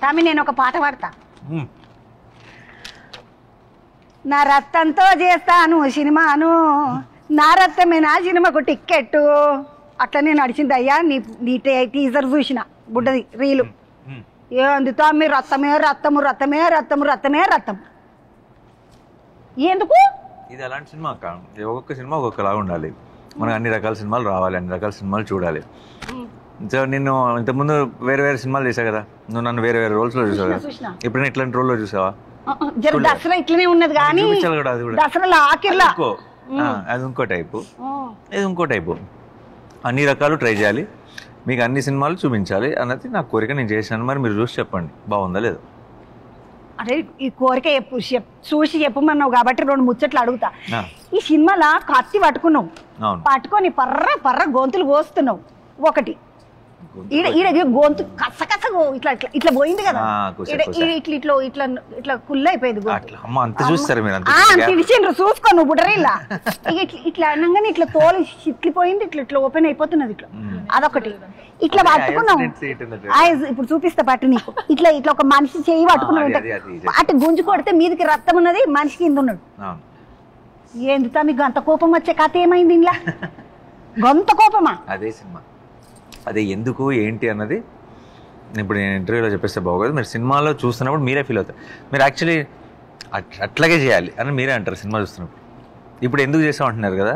తమ్మి నేను ఒక పాట పాడతా. నా రక్తంతో చేస్తాను సినిమాను, నా రక్తమే నా సినిమాకు టిక్కెట్టు. అట్లనే నడిచింది అయ్యా. నీ టీజర్ చూసిన బుడ్డది రీలు. ఏంది తమ్మి రక్తమే రక్తము రక్తమే రక్తము రక్తమే రక్తం. ఎందుకు ఇది అలాంటి సినిమా అక్క. ఒక్కొక్క సినిమా ఒక్కొక్కలాగా ఉండాలి. మనకు అన్ని రకాల సినిమాలు రావాలి, అన్ని రకాల సినిమాలు చూడాలి. సో నిన్ను ఇంతకుముందు వేరే వేరే సినిమాలు చేసా కదా, నువ్వు నన్ను వేరే వేరే రోల్స్ లో చూసావు కదా. ఇప్పుడు ఇట్లాంటి రోల్ లో చూసావా? దసరా ఇట్లనే ఉన్నది కానీ దసరాలో ఆఖరిలా అది ఇంకో టైపు, ఇది ఇంకో టైపు. అన్ని రకాలు ట్రై చేయాలి, మీకు అన్ని సినిమాలు చూపించాలి అన్నది నా కోరిక. నేను చేశాను, మరి మీరు చూసి చెప్పండి బాగుందా లేదు. అంటే ఈ కోరిక చూసి చెప్పమన్నావు కాబట్టి 2 ముచ్చట్లు అడుగుతా. ఈ సినిమాలో కత్తి పట్టుకున్నావు, పట్టుకొని పర్ర గొంతులు కోస్తున్నావు. ఒకటి ఈడ గొంతు కసకస ఇట్లా ఇట్లా ఇట్లా పోయింది కదా, ఇట్లా ఇట్లా ఇట్లా కుల్ల అయిపోయింది. తెలిసిండ్రు చూసుకో నువ్వు బుడరీలా. ఇట్లా అనగానే ఇట్లా తోలు చిట్లిపోయింది, ఇట్లా ఇట్లా ఓపెన్ అయిపోతున్నది ఇట్లా. అదొకటి. ఇట్లా పట్టుకున్నావు, ఇప్పుడు చూపిస్తా పట్టు నీకు. ఇట్లా ఇట్లా ఒక మనిషి చేయి పట్టుకున్నావు, అటు గుంజు కొడితే మీదికి రక్తం ఉన్నది, మనిషి కింద ఉన్నాడు. ఎందుతా మీకు అంత కోపం వచ్చే కథ ఏమైంది ఇలా? గొంత కోపమా? అదే సినిమా, అదే ఎందుకు ఏంటి అన్నది ఇప్పుడు నేను ఇంటర్వ్యూలో చెప్పేస్తే బాగోదు. మీరు సినిమాలో చూస్తున్నప్పుడు మీరే ఫీల్ అవుతారు. మీరు యాక్చువల్లీ అట్లాగే చేయాలి అని మీరే అంటారు సినిమా చూస్తున్నప్పుడు. ఇప్పుడు ఎందుకు చేసాం అంటున్నారు కదా,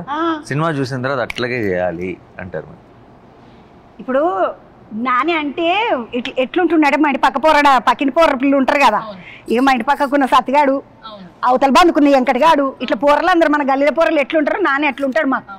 సినిమా చూసిన తర్వాత అట్లాగే చేయాలి అంటారు. ఇప్పుడు నాని అంటే ఎట్లుంటున్నాడు, మా ఇంటి పక్కిన పోరలు ఉంటారు కదా, ఇక మా ఇంటి పక్కకున్న సత్తిగాడు, అవతల బందుకున్న వెంకటగాడు, ఇట్లా పోరలు అందరు మన గల్లీల పోరలు ఎట్లుంటారు, నాని ఎట్లుంటాడు మాకు.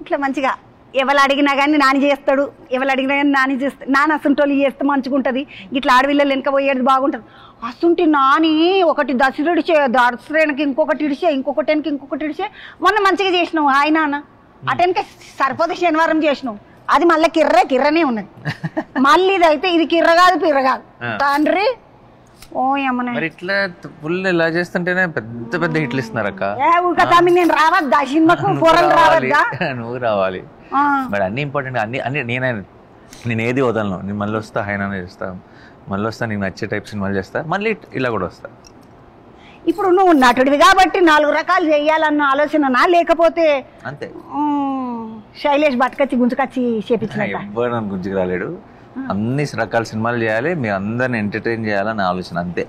ఇట్లా మంచిగా ఎవరు అడిగినా కానీ నాని చేస్తాడు, ఎవరు అడిగినా కానీ నాని చేస్తాడు. నాని అసంటోళ్ళు చేస్తే మంచిగుంటుంది, ఇట్లా ఆడవిల్లలు వెనక పోయేది బాగుంటుంది. అసంటి నాని ఒకటి దసరాకి ఇంకొకటి ఇడిచే, ఇంకొకటి వెనక ఇంకొకటి ఇడిచే. మొన్న మంచిగా చేసినావు హాయ్ నాన్న, అటెనక సరిపోతే శనివారం చేసినావు, అది మళ్ళీ కిర్రనే ఉన్నది. మళ్ళీ ఇది అయితే ఇది కిర్ర కాదు పిర్ర కాదు తండ్రి. ఓ అమ్మ ఇట్లా ఫుల్ ఇలా చేస్తుంటేనే పెద్ద పెద్ద హిట్లు ఇస్తున్నారు అక్క. నేను రావద్దా సినిమాకు? పోరలు రావద్దా? నువ్వు రావాలి. మరి అన్ని ఇంపార్టెంట్, అన్ని నేను ఏది వదలను. నేను మళ్ళీ వస్తా, హైనానే చేస్తా, మళ్ళీ వస్తా, నీకు నచ్చే టైప్ సినిమాలు చేస్తా, మళ్ళీ ఇలా కూడా వస్తా. ఇప్పుడు నువ్వు నటుడివి కాబట్టి 4 రకాలు చేయాలన్న ఆలోచన, లేకపోతే అంతే శైలేష్ బట్కచ్చి గుంజుకొచ్చి చేపించిన ఎవ్వరు నన్ను గుంజుకు రాలేడు. అన్ని రకాల సినిమాలు చేయాలి, మీరు అందరిని ఎంటర్టైన్ చేయాలని ఆలోచన అంతే.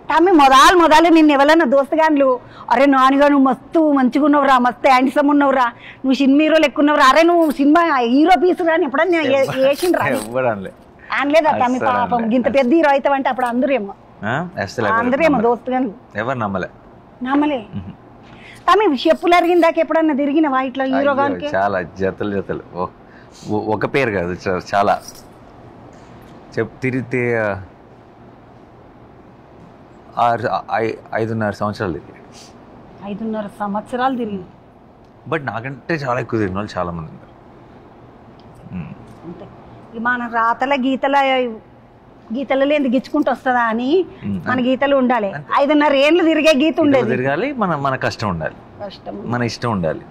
తమ్మి మొదలు నిన్ను ఎవరన్నా దోస్తగాన్లు, అరే నానిగా నువ్వు మస్తు మంచిగా ఉన్నవురా, మస్తు హ్యాండ్సమ్ ఉన్నవురా, నువ్వు సినిమా హీరోలు ఎక్కువ ఉన్నవురా, అరే నువ్వు సినిమా హీరో పీసు రాని ఎప్పుడన్నా వేసిండ్రా? అనలేదా తమ్మి? పాపం ఇంత పెద్ద హీరో అవుతావంటే అప్పుడు అందరేమో దోస్తుగాన్లు ఎవరు నమ్మలే. తమ్మి చెప్పులు అరిగిందాక ఎప్పుడన్నా తిరిగినవా ఇట్లా హీరోగానికి? చాలా జతలు ఒక పేరు కాదు, చాలా తిరిగితే 5.5 సంవత్సరాలు తిరిగి. 5.5 సంవత్సరాలు తిరిగి. బట్ నాకంటే చాలా ఎక్కువ తిరిగిన వాళ్ళు చాలా మంది ఉన్నారు. అంతే, మన రాతల గీతల లేని గిచ్చుకుంటూ వస్తుందా అని మన గీతలు ఉండాలి. 5.5 ఏళ్ళు తిరిగే గీత ఉండేది. తిరగాలి, మన కష్టం ఉండాలి, మన ఇష్టం ఉండాలి.